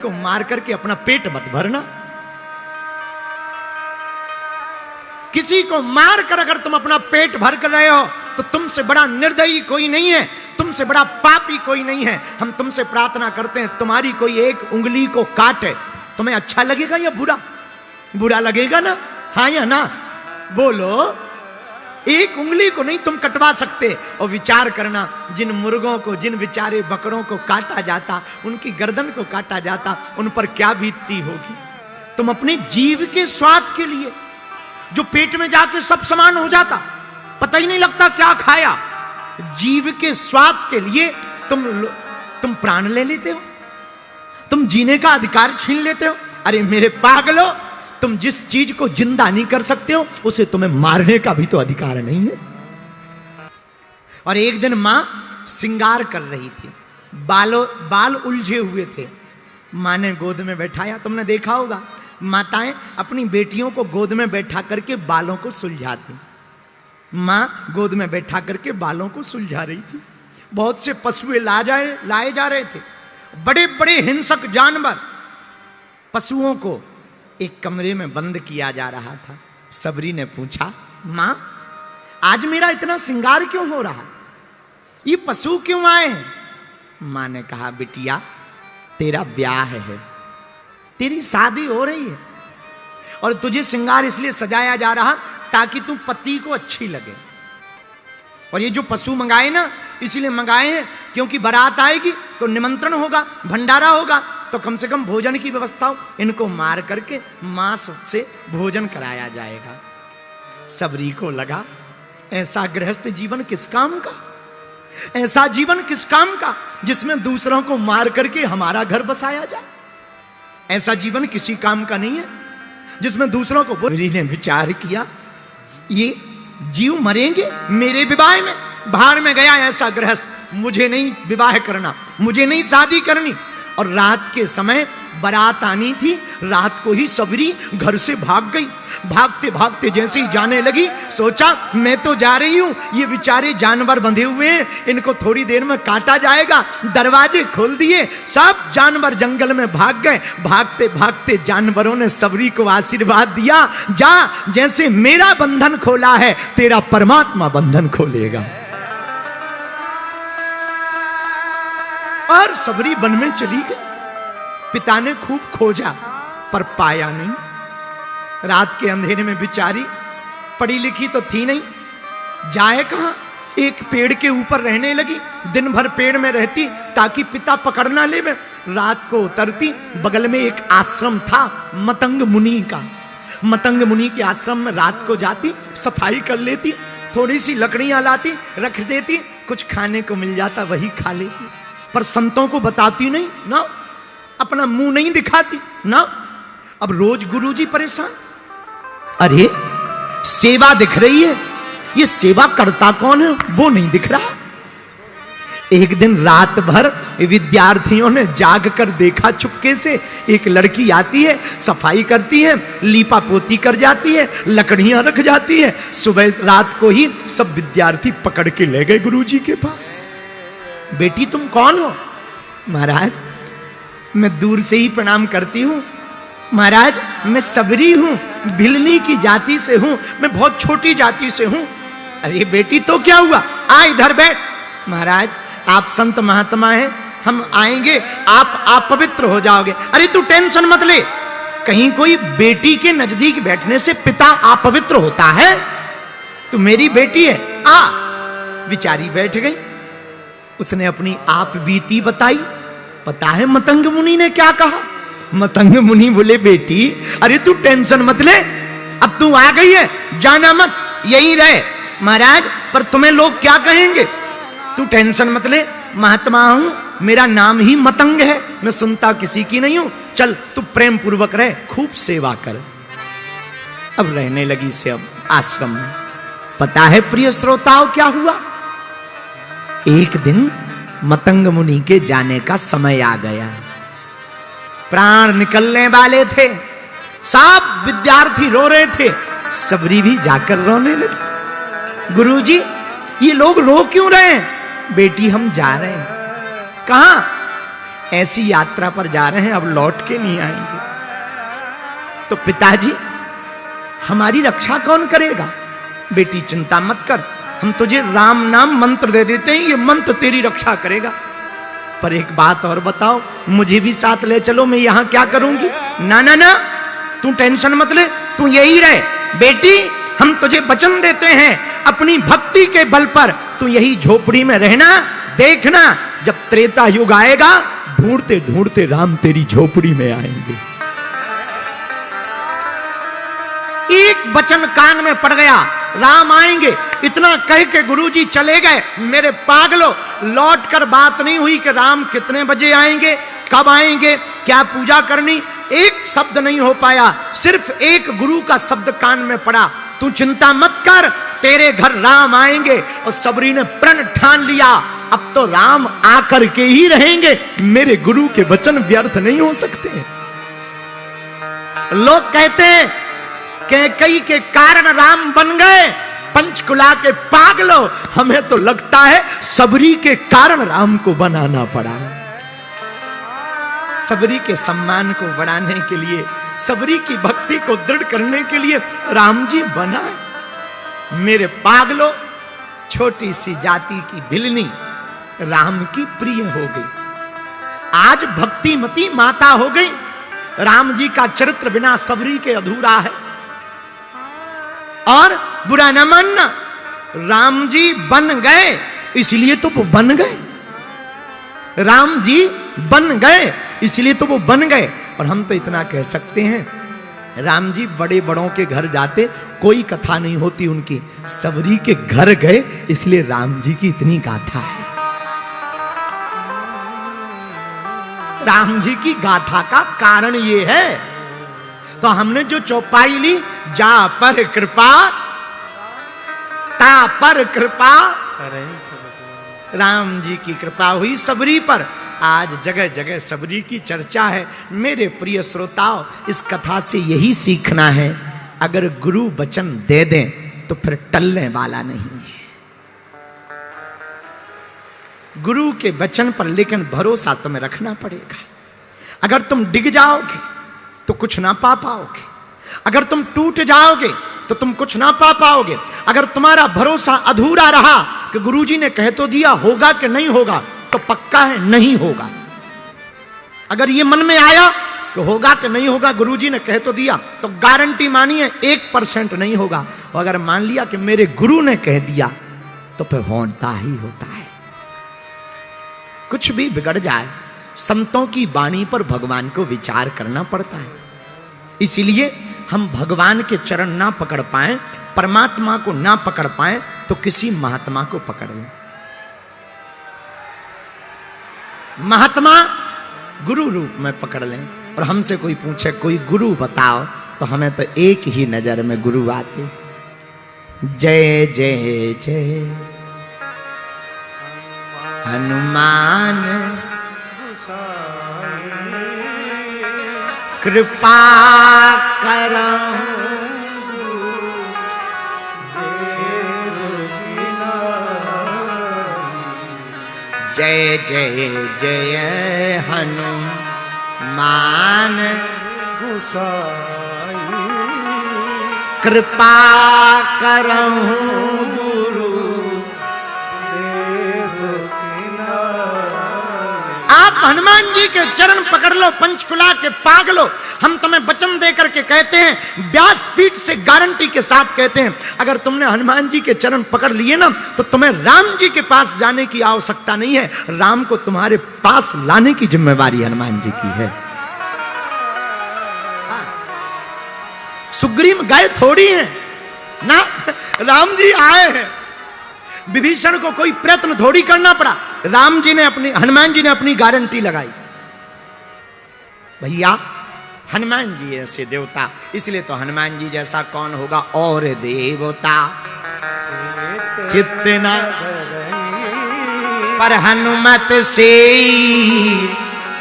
को मार करके अपना पेट मत भरना। किसी को मार कर अगर तुम अपना पेट भर कर रहे हो तो तुमसे बड़ा निर्दयी कोई नहीं है, तुमसे बड़ा पापी कोई नहीं है। हम तुमसे प्रार्थना करते हैं तुम्हारी कोई एक उंगली को काटे, तुम्हें अच्छा लगेगा या बुरा? बुरा लगेगा ना? हाँ या ना? बोलो। एक उंगली को नहीं तुम कटवा सकते। और विचार करना, जिन मुर्गों को, जिन बेचारे बकरों को काटा जाता, उनकी गर्दन को काटा जाता, उन पर क्या बीतती होगी। तुम अपने जीव के स्वाद के लिए, जो पेट में जाके सब समान हो जाता, पता ही नहीं लगता क्या खाया, जीव के स्वाद के लिए तुम प्राण ले लेते हो, तुम जीने का अधिकार छीन लेते हो। अरे मेरे पागलो, तुम जिस चीज को जिंदा नहीं कर सकते हो उसे तुम्हें मारने का भी तो अधिकार नहीं है। और एक दिन मां श्रृंगार कर रही थी, बाल उलझे हुए थे, मां ने गोद में बैठाया। तुमने देखा होगा माताएं अपनी बेटियों को गोद में बैठा करके बालों को सुलझाती। मां गोद में बैठा करके बालों को सुलझा रही थी। बहुत से पशुए लाए जा रहे थे, बड़े बड़े हिंसक जानवर। पशुओं को एक कमरे में बंद किया जा रहा था। सबरी ने पूछा, मां आज मेरा इतना श्रृंगार क्यों हो रहा, ये पशु क्यों आए हैं? मां ने कहा, बिटिया तेरा ब्याह है, तेरी शादी हो रही है, और तुझे श्रृंगार इसलिए सजाया जा रहा ताकि तू पति को अच्छी लगे। और ये जो पशु मंगाए ना, इसीलिए मंगाए हैं क्योंकि बारात आएगी तो निमंत्रण होगा, भंडारा होगा, तो कम से कम भोजन की व्यवस्था हो। इनको मार करके मांस से भोजन कराया जाएगा। सबरी को लगा, ऐसा गृहस्थ जीवन किस काम का, ऐसा जीवन किस काम का जिसमें दूसरों को मार करके हमारा घर बसाया जाए। ऐसा जीवन किसी काम का नहीं है जिसमें दूसरों को। सबरी ने विचार किया, ये जीव मरेंगे मेरे विवाह में, बाहर में गया ऐसा गृहस्थ, मुझे नहीं विवाह करना, मुझे नहीं शादी करनी। और रात के समय बारात आनी थी, रात को ही सबरी घर से भाग गई। भागते भागते जैसे ही जाने लगी, सोचा मैं तो जा रही हूं, ये बेचारे जानवर बंधे हुए हैं, इनको थोड़ी देर में काटा जाएगा। दरवाजे खोल दिए, सब जानवर जंगल में भाग गए। भागते भागते जानवरों ने सबरी को आशीर्वाद दिया, जा जैसे मेरा बंधन खोला है तेरा परमात्मा बंधन खोलेगा। और सबरी वन में चली गई। पिता ने खूब खोजा पर पाया नहीं। रात के अंधेरे में बेचारी, पढ़ी लिखी तो थी नहीं, जाए कहां। एक पेड़ के ऊपर रहने लगी, दिन भर पेड़ में रहती ताकि पिता पकड़ ना ले। रात को उतरती, बगल में एक आश्रम था मतंग मुनि का। मतंग मुनि के आश्रम में रात को जाती, सफाई कर लेती, थोड़ी सी लकड़ियां लाती, रख देती, कुछ खाने को मिल जाता वही खा लेती। पर संतों को बताती नहीं ना, अपना मुंह नहीं दिखाती ना। अब रोज गुरुजी परेशान, अरे सेवा दिख रही है, ये सेवा करता कौन है वो नहीं दिख रहा। एक दिन रात भर विद्यार्थियों ने जाग कर देखा, चुपके से एक लड़की आती है, सफाई करती है, लीपा पोती कर जाती है, लकड़ियां रख जाती है। सुबह रात को ही सब विद्यार्थी पकड़ के ले गए गुरुजी के पास। बेटी तुम कौन हो? महाराज मैं दूर से ही प्रणाम करती हूं। महाराज मैं सबरी हूं, भिलनी की जाति से हूं, मैं बहुत छोटी जाति से हूं। अरे बेटी तो क्या हुआ, आ इधर बैठ। महाराज आप संत महात्मा हैं, हम आएंगे, आप पवित्र हो जाओगे। अरे तू टेंशन मत ले, कहीं कोई बेटी के नजदीक बैठने से पिता अपवित्र होता है? तू मेरी बेटी है, आ। बेचारी बैठ गई। उसने अपनी आप बीती बताई। पता है मतंग मुनि ने क्या कहा? मतंग मुनि बोले, बेटी अरे तू टेंशन मत ले, अब तू आ गई है, जाना मत, यही रहे। महाराज पर तुम्हें लोग क्या कहेंगे? तू टेंशन मत ले, महात्मा हूं, मेरा नाम ही मतंग है, मैं सुनता किसी की नहीं हूं। चल तू प्रेम पूर्वक रहे, खूब सेवा कर। अब रहने लगी से अब आश्रम में। पता है प्रिय श्रोताओं क्या हुआ? एक दिन मतंग मुनि के जाने का समय आ गया, प्राण निकलने वाले थे, सब विद्यार्थी रो रहे थे, सबरी भी जाकर रोने लगी। गुरुजी ये लोग रो क्यों रहे हैं? बेटी हम जा रहे हैं। कहां? ऐसी यात्रा पर जा रहे हैं, अब लौट के नहीं आएंगे। तो पिताजी हमारी रक्षा कौन करेगा? बेटी चिंता मत कर, हम तुझे राम नाम मंत्र दे देते हैं, ये मंत्र तेरी रक्षा करेगा। पर एक बात और बताओ, मुझे भी साथ ले चलो, मैं यहां क्या करूंगी? ना ना ना, तू टेंशन मत ले, तू यही रहे। बेटी हम तुझे वचन देते हैं, अपनी भक्ति के बल पर तू यही झोपड़ी में रहना। देखना जब त्रेता युग आएगा, ढूंढते ढूंढते राम तेरी झोपड़ी में आएंगे। एक वचन कान में पड़ गया, राम आएंगे। इतना कह के गुरुजी चले गए। मेरे पागलों, लौट कर बात नहीं हुई कि राम कितने बजे आएंगे, कब आएंगे, क्या पूजा करनी, एक शब्द नहीं हो पाया। सिर्फ एक गुरु का शब्द कान में पड़ा, तू चिंता मत कर, तेरे घर राम आएंगे। और सबरी ने प्रण ठान लिया, अब तो राम आकर के ही रहेंगे, मेरे गुरु के वचन व्यर्थ नहीं हो सकते। लोग कहते हैं कैकेयी के कारण राम बन गए, पंचकुला के पागलों, हमें तो लगता है सबरी के कारण राम को बनाना पड़ा। सबरी के सम्मान को बढ़ाने के लिए, सबरी की भक्ति को दृढ़ करने के लिए राम जी बना। मेरे पागलों, छोटी सी जाति की भिलनी राम की प्रिय हो गई, आज भक्तिमती माता हो गई। राम जी का चरित्र बिना सबरी के अधूरा है। और बुरा न मानना, राम जी बन गए इसलिए तो वो बन गए, राम जी बन गए इसलिए तो वो बन गए। और हम तो इतना कह सकते हैं, राम जी बड़े बड़ों के घर जाते, कोई कथा नहीं होती उनकी, सबरी के घर गए इसलिए राम जी की इतनी गाथा है। राम जी की गाथा का कारण ये है। तो हमने जो चौपाई ली, जा पर कृपा ता पर कृपा, राम जी की कृपा हुई सबरी पर, आज जगह जगह सबरी की चर्चा है। मेरे प्रिय श्रोताओं, इस कथा से यही सीखना है, अगर गुरु वचन दे दें तो फिर टलने वाला नहीं है। गुरु के वचन पर लेकिन भरोसा तुम्हें रखना पड़ेगा। अगर तुम डिग जाओगे तो कुछ ना पा पाओगे, अगर तुम टूट जाओगे तो तुम कुछ ना पा पाओगे। अगर तुम्हारा भरोसा अधूरा रहा कि गुरुजी ने कह तो दिया, होगा कि नहीं होगा, तो पक्का है नहीं होगा। अगर ये मन में आया कि होगा कि नहीं होगा, गुरुजी ने कह तो दिया, तो गारंटी मानिए 1% नहीं होगा। और अगर मान लिया कि मेरे गुरु ने कह दिया, तो फिर होता ही होता है। कुछ भी बिगड़ जाए, संतों की वाणी पर भगवान को विचार करना पड़ता है। इसीलिए हम भगवान के चरण ना पकड़ पाए, परमात्मा को ना पकड़ पाए, तो किसी महात्मा को पकड़ लें। महात्मा गुरु रूप में पकड़ लें। और हमसे कोई पूछे कोई गुरु बताओ, तो हमें तो एक ही नजर में गुरु आते, जय जय जय हनुमान कृपा करो जय जय जय हनुमान गोसाई कृपा करो गुरु आप हनुमान जी के चरण पकड़ लो। पंचकुला के पागलो, हम तुम्हें वचन दे करके कहते हैं, व्यासपीठ से गारंटी के साथ कहते हैं, अगर तुमने हनुमान जी के चरण पकड़ लिए ना, तो तुम्हें राम जी के पास जाने की आवश्यकता नहीं है, राम को तुम्हारे पास लाने की जिम्मेवारी हनुमान जी की है। सुग्रीव गए थोड़ी हैं ना, राम जी आए हैं। विभीषण को कोई प्रयत्न थोड़ी करना पड़ा, राम जी ने अपनी, हनुमान जी ने अपनी गारंटी लगाई। भैया हनुमान जी ऐसे देवता, इसलिए तो हनुमान जी जैसा कौन होगा और देवता चित्तना पर हनुमत से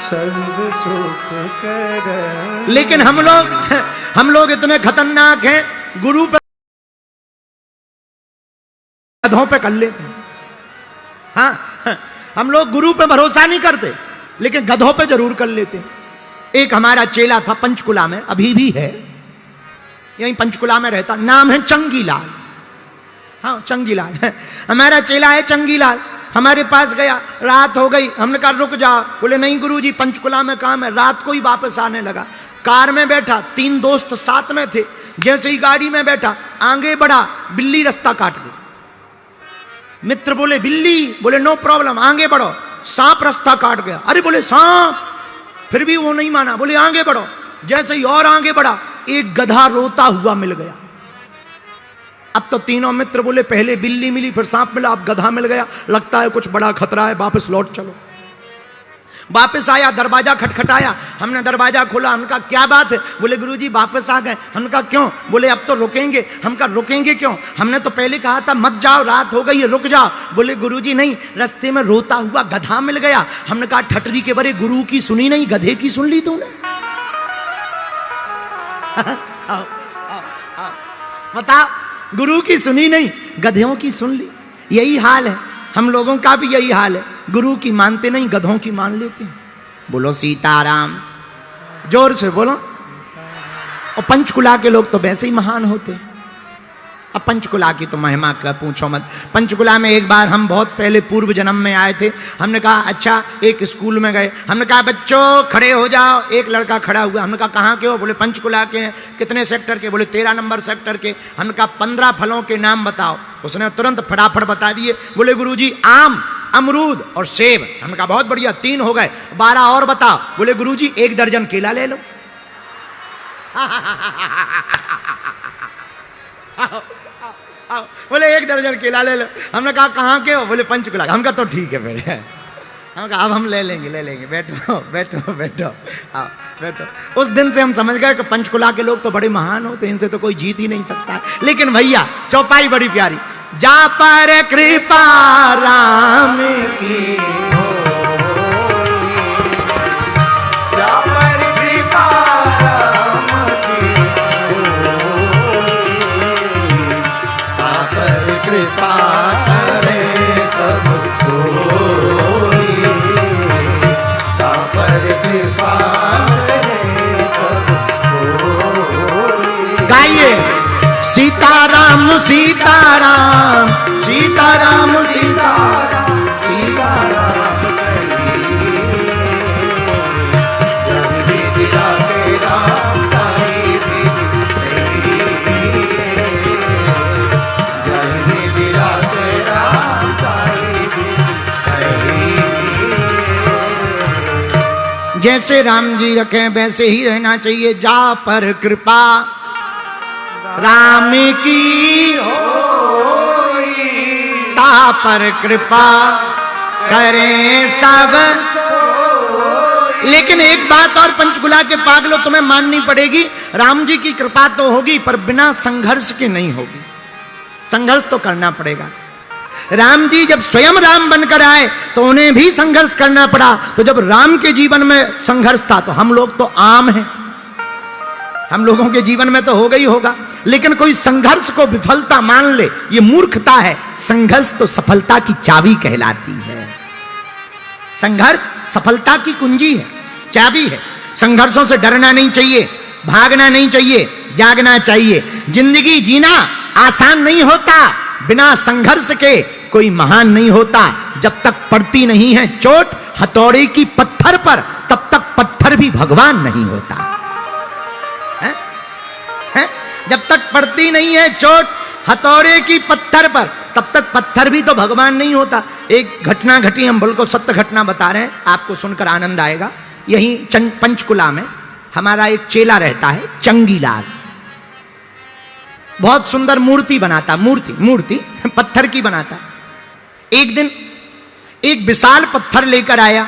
सर्व सुख कर। लेकिन हम लोग इतने खतरनाक हैं, गुरु पे गधों पे कर लेते हैं। हाँ, हम लोग गुरु पे भरोसा नहीं करते, लेकिन गधों पे जरूर कर लेते हैं। एक हमारा चेला था पंचकुला में, अभी भी है, यहीं पंचकुला में रहता, नाम है चंगीलाल। हाँ चंगीलाल है हमारा चेला है चंगीलाल। हमारे पास गया, रात हो गई, हमने कहा रुक जाओ। बोले नहीं गुरुजी पंचकुला में काम है। रात को ही वापस आने लगा। कार में बैठा, 3 दोस्त साथ में थे। जैसे ही गाड़ी में बैठा, आगे बढ़ा, बिल्ली रास्ता काट गई। मित्र बोले बिल्ली, बोले नो प्रॉब्लम आगे बढ़ो। सांप रास्ता काट गया। अरे बोले सांप, फिर भी वो नहीं माना, बोले आगे बढ़ो। जैसे ही और आगे बढ़ा, एक गधा रोता हुआ मिल गया। अब तो तीनों मित्र बोले पहले बिल्ली मिली, फिर सांप मिला, अब गधा मिल गया, लगता है कुछ बड़ा खतरा है, वापस लौट चलो। वापस आया, दरवाजा खटखटाया, हमने दरवाजा खोला। हमका क्या बात है? बोले गुरुजी वापस आ गए। हमका क्यों? बोले अब तो रुकेंगे। हमका रुकेंगे क्यों? हमने तो पहले कहा था मत जाओ, रात हो गई है, रुक जाओ। बोले गुरुजी नहीं, रास्ते में रोता हुआ गधा मिल गया। हमने कहा ठटरी के बरे गुरु की सुनी नहीं, गधे की सुन ली तूने। बता, गुरु की सुनी नहीं, गधों की सुन ली। यही हाल है, हम लोगों का भी यही हाल है। गुरु की मानते नहीं, गधों की मान लेते हैं। बोलो सीताराम, जोर से बोलो। और पंचकुला के लोग तो वैसे ही महान होते हैं। अब पंचकुला की तो महिमा का पूछो मत। पंचकुला में एक बार हम बहुत पहले पूर्व जन्म में आए थे। हमने कहा अच्छा, एक स्कूल में गए। हमने कहा बच्चों खड़े हो जाओ। एक लड़का खड़ा हुआ। हमने कहा कहाँ के हो? बोले पंचकुला के हैं। कितने सेक्टर के? बोले 13 नंबर सेक्टर के। हमने कहा 15 फलों के नाम बताओ। उसने तुरंत फटाफट बता दिए। बोले गुरुजी आम, अमरूद और सेब। हमने कहा बहुत बढ़िया, 3 हो गए, 12 और बताओ। बोले गुरुजी 1 दर्जन केला ले लो। बोले 1 दर्जन केला ले लो। हमने कहा कहाँ के हो? बोले पंचकुला। हम कहा तो ठीक है फिर। हम कहा अब हम ले लेंगे, बैठो बैठो बैठो, आओ बैठो। उस दिन से हम समझ गए कि पंचकुला के लोग तो बड़े महान होते हैं, इनसे तो कोई जीत ही नहीं सकता है। लेकिन भैया चौपाई बड़ी प्यारी। जा पर कृपा राम की हो, जा पर कृपा राम की हो, जा पर कृपा करे सब कोई, जा पर कृपा करे सब कोई। गाइए सीताराम सीताराम सीताराम सीताराम सीताराम जैसे राम जी रखे वैसे ही रहना चाहिए। जा पर कृपा राम की होई, ता पर कृपा करें सब। लेकिन एक बात और पंचकुला के पागलों तुम्हें माननी पड़ेगी, राम जी की कृपा तो होगी पर बिना संघर्ष के नहीं होगी। संघर्ष तो करना पड़ेगा। राम जी जब स्वयं राम बनकर आए तो उन्हें भी संघर्ष करना पड़ा। तो जब राम के जीवन में संघर्ष था तो हम लोग तो आम हैं, हम लोगों के जीवन में तो होगा ही होगा। लेकिन कोई संघर्ष को विफलता मान ले, ये मूर्खता है। संघर्ष तो सफलता की चाबी कहलाती है। संघर्ष सफलता की कुंजी है, चाबी है। संघर्षों से डरना नहीं चाहिए, भागना नहीं चाहिए, जागना चाहिए। जिंदगी जीना आसान नहीं होता, बिना संघर्ष के कोई महान नहीं होता। जब तक पड़ती नहीं है चोट हथौड़े की पत्थर पर, तब तक पत्थर भी भगवान नहीं होता है? जब तक पड़ती नहीं है चोट हथौड़े की पत्थर पर, तब तक पत्थर भी तो भगवान नहीं होता। एक घटना घटी, हम बिल्कुल सत्य घटना बता रहे हैं, आपको सुनकर आनंद आएगा। यही पंचकुला में हमारा एक चेला रहता है चंगीलाल। बहुत सुंदर मूर्ति बनाता, मूर्ति पत्थर की बनाता। एक दिन एक विशाल पत्थर लेकर आया,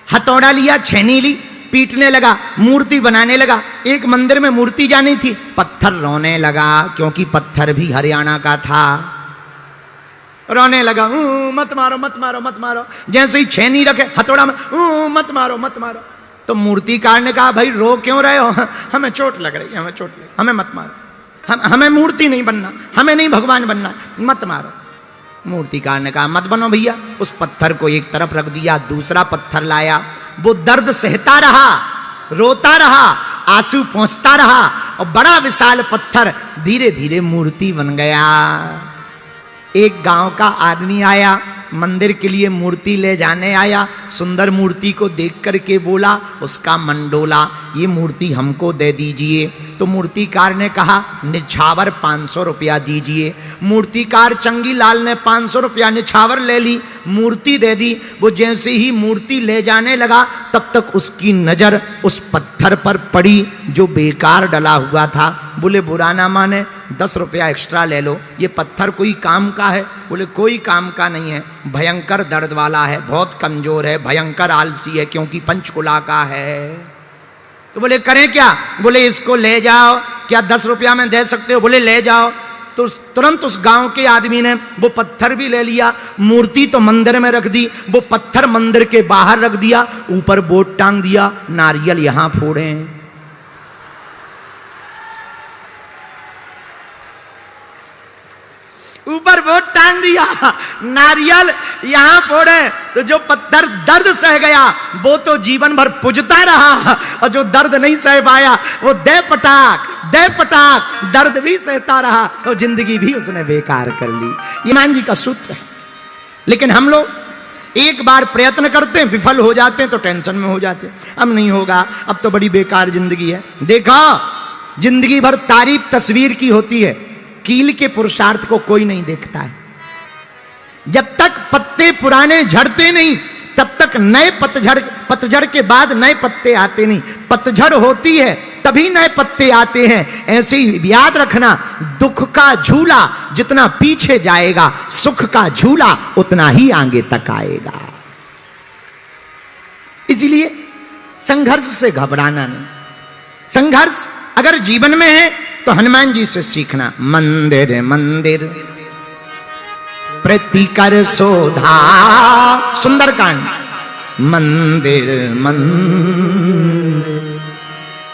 हथौड़ा लिया, छेनी ली, पीटने लगा, मूर्ति बनाने लगा। एक मंदिर में मूर्ति जानी थी, पत्थर रोने लगा, क्योंकि पत्थर भी हरियाणा का था। रोने लगा, मत मारो मत मारो मत मारो। जैसे ही छेनी रखे हथौड़ा में, मत मारो मत मारो। तो मूर्तिकार ने कहा भाई रो क्यों रहे हो? हमें चोट लग रही है, हमें चोट लग, हमें मत मारो, हमें मूर्ति नहीं बनना, हमें नहीं भगवान बनना, मत मारो। मूर्तिकार ने कहा मत बनो भैया। उस पत्थर को एक तरफ रख दिया, दूसरा पत्थर लाया, वो दर्द सहता रहा, रोता रहा, आंसू पोंछता रहा और बड़ा विशाल पत्थर धीरे धीरे मूर्ति बन गया। एक गांव का आदमी आया, मंदिर के लिए मूर्ति ले जाने आया। सुंदर मूर्ति को देख करके बोला, उसका मन डोला, ये मूर्ति हमको दे दीजिए। तो मूर्तिकार ने कहा निछावर 500 रुपया दीजिए। मूर्तिकार चंगीलाल ने 500 रुपया निछावर ले ली, मूर्ति दे दी। वो जैसे ही मूर्ति ले जाने लगा तब तक उसकी नजर उस पत्थर पर पड़ी जो बेकार डला हुआ था। बोले बुरा ना माने, 10 रुपया एक्स्ट्रा ले लो, ये पत्थर कोई काम का है? बोले कोई काम का नहीं है, भयंकर दर्द वाला है, बहुत कमजोर है, भयंकर आलसी है, क्योंकि पंचकुला का है। तो बोले करें क्या? बोले इसको ले जाओ। क्या 10 रुपया में दे सकते हो? बोले ले जाओ। तो तुरंत उस गांव के आदमी ने वो पत्थर भी ले लिया, मूर्ति तो मंदिर में रख दी, वो पत्थर मंदिर के बाहर रख दिया, ऊपर बोर्ड टांग दिया, नारियल यहां फोड़े। ऊपर बोर्ड टांग दिया, नारियल यहां फोड़े। तो जो पत्थर दर्द सह गया वो तो जीवन भर पुजता रहा, और जो दर्द नहीं सह पाया वो दे पटाक दर्द भी सहता रहा, और जिंदगी भी उसने बेकार कर ली। ये हनुमान जी का सूत्र है। लेकिन हम लोग एक बार प्रयत्न करते हैं, विफल हो जाते हैं तो टेंशन में हो जाते हैं, अब नहीं होगा, अब तो बड़ी बेकार जिंदगी है। देखा, जिंदगी भर तारीफ तस्वीर की होती है, कील के पुरुषार्थ को कोई नहीं देखता है। जब तक पत्ते पुराने झड़ते नहीं तब तक नए पतझड़ के बाद नए पत्ते आते नहीं। पतझड़ होती है तभी नए पत्ते आते हैं। ऐसे ही याद रखना, दुख का झूला जितना पीछे जाएगा, सुख का झूला उतना ही आगे तक आएगा। इसलिए संघर्ष से घबराना नहीं। संघर्ष अगर जीवन में है तो हनुमान जी से सीखना। मंदिर मंदिर प्रतिकर शोधा, सुंदरकांड। मंदिर मंदिर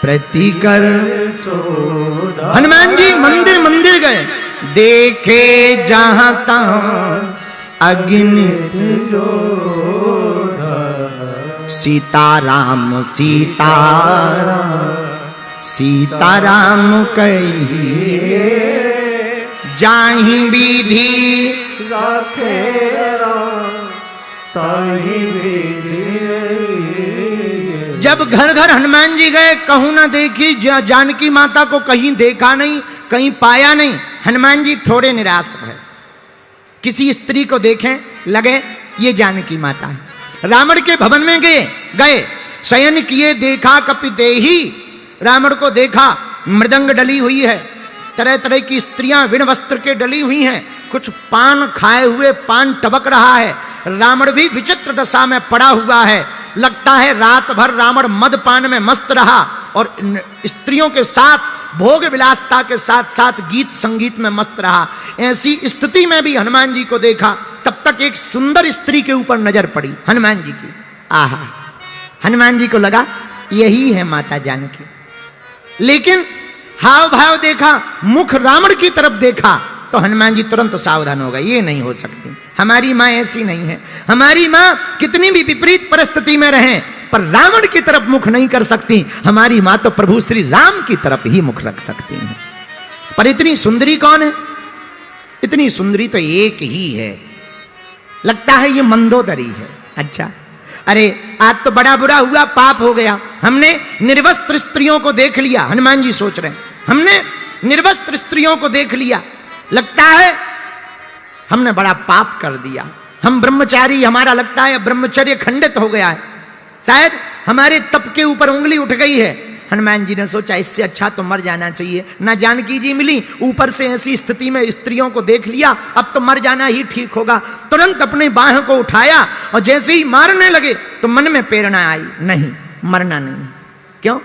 प्रतिकर शोधा। हनुमान जी मंदिर मंदिर गए, देखे जहां तहां अग्नित जोधा। सीताराम सीताराम सीताराम कहिए, जाहि विधि राखे ताहि विधि। जब घर घर हनुमान जी गए, कहूं ना देखी जानकी माता को, कहीं देखा नहीं, कहीं पाया नहीं। हनुमान जी थोड़े निराश भय। किसी स्त्री को देखें, लगे ये जानकी माता है। रावण के भवन में गए शयन किए, देखा कपिदेही। रावण को देखा, मृदंग डली हुई है, तरह तरह की स्त्रियां विण वस्त्र के डली हुई हैं, कुछ पान खाए हुए पान टबक रहा है। रावण भी विचित्र दशा में पड़ा हुआ है। लगता है रात भर रावण मदपान में मस्त रहा और स्त्रियों के साथ भोग विलासता के साथ साथ गीत संगीत में मस्त रहा। ऐसी स्थिति में भी हनुमान जी को देखा। तब तक एक सुंदर स्त्री के ऊपर नजर पड़ी हनुमान जी की। आहा, हनुमान जी को लगा यही है माता जानकी। लेकिन हाव भाव देखा, मुख रावण की तरफ देखा तो हनुमान जी तुरंत सावधान हो गए, ये नहीं हो सकती, हमारी माँ ऐसी नहीं है। हमारी माँ कितनी भी विपरीत परिस्थिति में रहे पर रावण की तरफ मुख नहीं कर सकती। हमारी माँ तो प्रभु श्री राम की तरफ ही मुख रख सकती हैं। पर इतनी सुंदरी कौन है? इतनी सुंदरी तो एक ही है। लगता है ये मंदोदरी है। अच्छा, अरे आज तो बड़ा बुरा हुआ, पाप हो गया, हमने निर्वस्त्र स्त्रियों को देख लिया। हनुमान जी सोच रहे हैं, हमने निर्वस्त्र स्त्रियों को देख लिया, लगता है हमने बड़ा पाप कर दिया। हम ब्रह्मचारी, हमारा लगता है ब्रह्मचर्य खंडित हो गया है, शायद हमारे तप के ऊपर उंगली उठ गई है। हनुमान जी ने सोचा इससे अच्छा तो मर जाना चाहिए। ना जानकी जी मिली, ऊपर से ऐसी स्थिति में स्त्रियों को देख लिया, अब तो मर जाना ही ठीक होगा। तुरंत अपनी बाह को उठाया और जैसे ही मारने लगे तो मन में प्रेरणा आई, नहीं मरना नहीं। क्यों?